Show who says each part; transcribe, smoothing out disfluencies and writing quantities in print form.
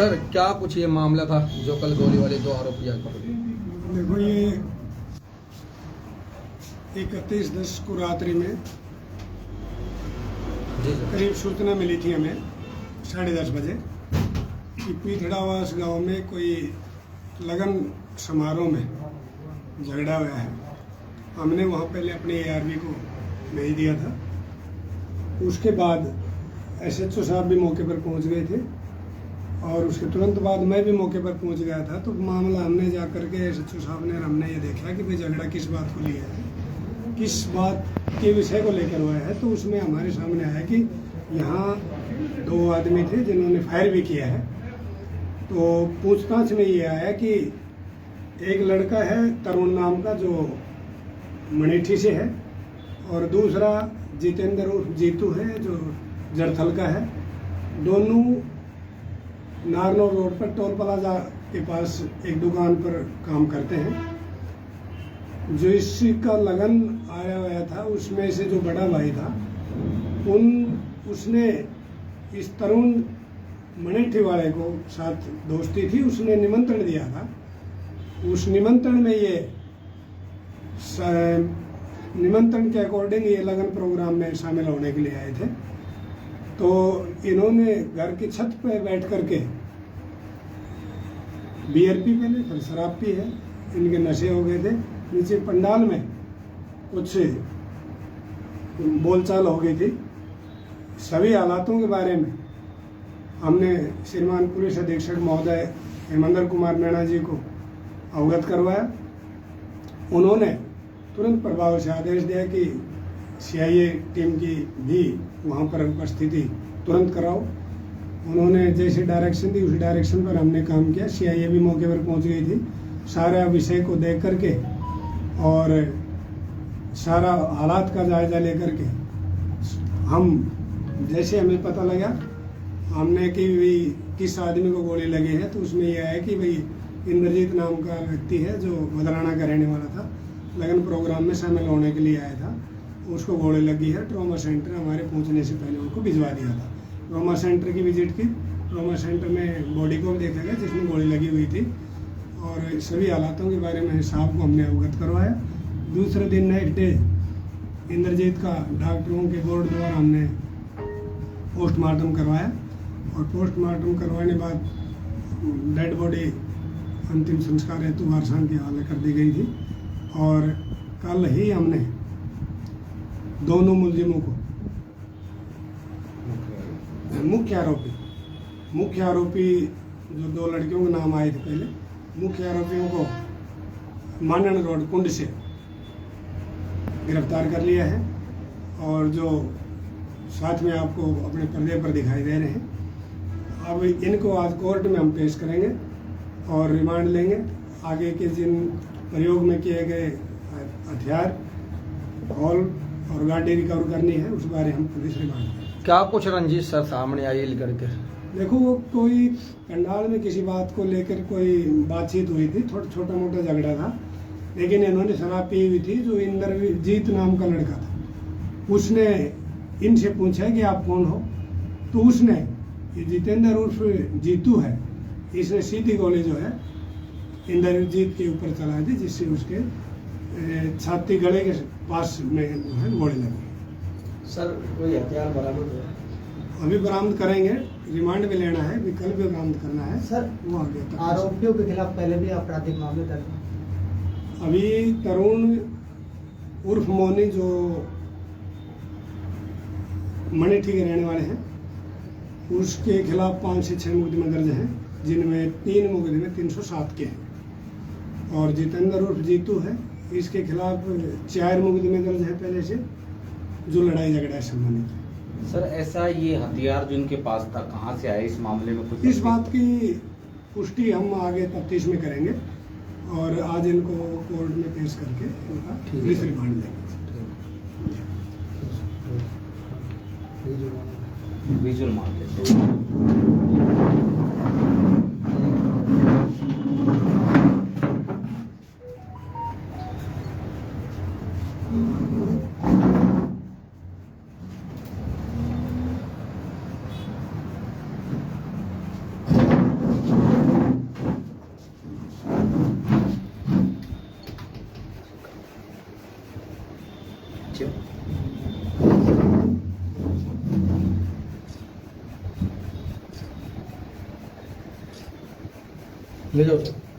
Speaker 1: Sir क्या कुछ ये मामला था जो कल गोली वाले दो आरोपी आज पकड़े?
Speaker 2: देखो, ये 31/10 को रात्रि में
Speaker 1: जी सर।
Speaker 2: करीब सूचना मिली थी हमें 10:30 बजे कि पीथड़ावास गांव में कोई लगन समारोह में झगड़ा हुआ है। हमने वहां पहले अपने ARV को भेज दिया था। उसके बाद SHO साहब भी मौके पर पहुंच गए थे और उसके तुरंत बाद मैं भी मौके पर पहुंच गया था। तो मामला हमने जा करके SHO साहब ने, हमने ये देखा कि भाई झगड़ा किस बात को लिया है, किस बात के विषय को लेकर हुआ है। तो उसमें हमारे सामने आया कि यहाँ 2 आदमी थे जिन्होंने फायर भी किया है। तो पूछताछ में ये आया कि एक लड़का है तरुण नाम का जो मणिठी से है और दूसरा जितेंद्र उर्फ जीतू है जो जड़थल का है। दोनों नारनौल रोड पर टोल प्लाजा के पास एक दुकान पर काम करते हैं। जो इसका लगन आया हुआ था उसमें से जो बड़ा भाई था उसने इस तरुण मणिठी वाले को साथ दोस्ती थी, उसने निमंत्रण दिया था। उस निमंत्रण में निमंत्रण के अकॉर्डिंग ये लगन प्रोग्राम में शामिल होने के लिए आए थे। तो इन्होंने घर की छत पे बैठ करके बियर पी, पहले फिर शराब पी है, इनके नशे हो गए थे। नीचे पंडाल में कुछ बोलचाल हो गई थी। सभी हालातों के बारे में हमने श्रीमान पुलिस अधीक्षक महोदय हेमंदर कुमार मीणा जी को अवगत करवाया। उन्होंने तुरंत प्रभाव से आदेश दिया कि CIA टीम की भी वहाँ पर उपस्थिति तुरंत कराओ। उन्होंने जैसे डायरेक्शन दी उस डायरेक्शन पर हमने काम किया। CIA भी मौके पर पहुँच गई थी। सारा विषय को देख करके और सारा हालात का जायजा लेकर के हम जैसे हमें पता लगा हमने कि भाई किस आदमी को गोली लगी है, तो उसमें यह है कि भाई इंद्रजीत नाम का व्यक्ति है जो मदराना का रहने वाला था, लगन प्रोग्राम में शामिल होने के लिए आया था। उसको गोली लगी है। ट्रॉमा सेंटर हमारे पहुंचने से पहले उनको भिजवा दिया था। ट्रॉमा सेंटर की विजिट की। ट्रॉमा सेंटर में बॉडी को भी देखा गया जिसमें गोली लगी हुई थी और सभी हालातों के बारे में साहब को हमने अवगत करवाया। दूसरे दिन नेक्स्ट डे इंद्रजीत का डॉक्टरों के बोर्ड द्वारा हमने पोस्टमार्टम करवाया और पोस्टमार्टम करवाने बाद डेड बॉडी अंतिम संस्कार हेतु वारसान के हवाले कर दी गई थी। और कल ही हमने दोनों मुलजिमों को, मुख्य आरोपी जो 2 लड़कियों के नाम आए थे पहले, मुख्य आरोपियों को मानन रोड कुंड से गिरफ्तार कर लिया है और जो साथ में आपको अपने पर्दे पर दिखाई दे रहे हैं। अब इनको आज कोर्ट में हम पेश करेंगे और रिमांड लेंगे। आगे के जिन प्रयोग में किए गए हथियार, हॉल और गाड़ी रिकवर करनी है उस बारे हम पुलिस रिमांड करेंगे।
Speaker 1: क्या कुछ रंजिश सर सामने आई लेकर के?
Speaker 2: देखो, वो कोई पंडाल में किसी बात को लेकर कोई बातचीत हुई थी, छोटा मोटा झगड़ा था। लेकिन इन्होंने शराब पी हुई थी। जो इंद्रजीत नाम का लड़का था उसने इनसे पूछा कि आप कौन हो, तो उसने, ये जितेंद्र उर्फ जीतू है, इसने सीधी गोली जो है इंद्रजीत के ऊपर चला दी जिससे उसके छाती गले के पास में जो है गोली लगी।
Speaker 1: सर कोई हथियार बरामद हुआ?
Speaker 2: अभी बरामद करेंगे, रिमांड भी लेना है, भी कल भी बरामद करना है।
Speaker 3: सर,
Speaker 2: वो आगे तक
Speaker 3: आरोपियों के खिलाफ पहले भी आपराधिक मामले दर्ज हैं।
Speaker 2: अभी तरुण उर्फ मोनी जो मणिठी के रहने वाले हैं उसके खिलाफ 5 से 6 मुकदमे दर्ज हैं, जिनमें 3 मुकदमे 307 के हैं। और जितेंद्र उर्फ जीतू है, इसके खिलाफ 4 मुकदमे दर्ज हैं पहले से, जो लड़ाई झगड़ा से संबंधित है।
Speaker 4: सर, ऐसा ये हथियार जो इनके पास था कहाँ से आया, इस मामले में कुछ
Speaker 2: इस बात की पुष्टि हम आगे तफ्तीश में करेंगे और आज इनको कोर्ट में पेश करके इनका पुलिस रिमांड लेंगे।
Speaker 4: विजुअल मान लेते
Speaker 1: ले जाओ सर।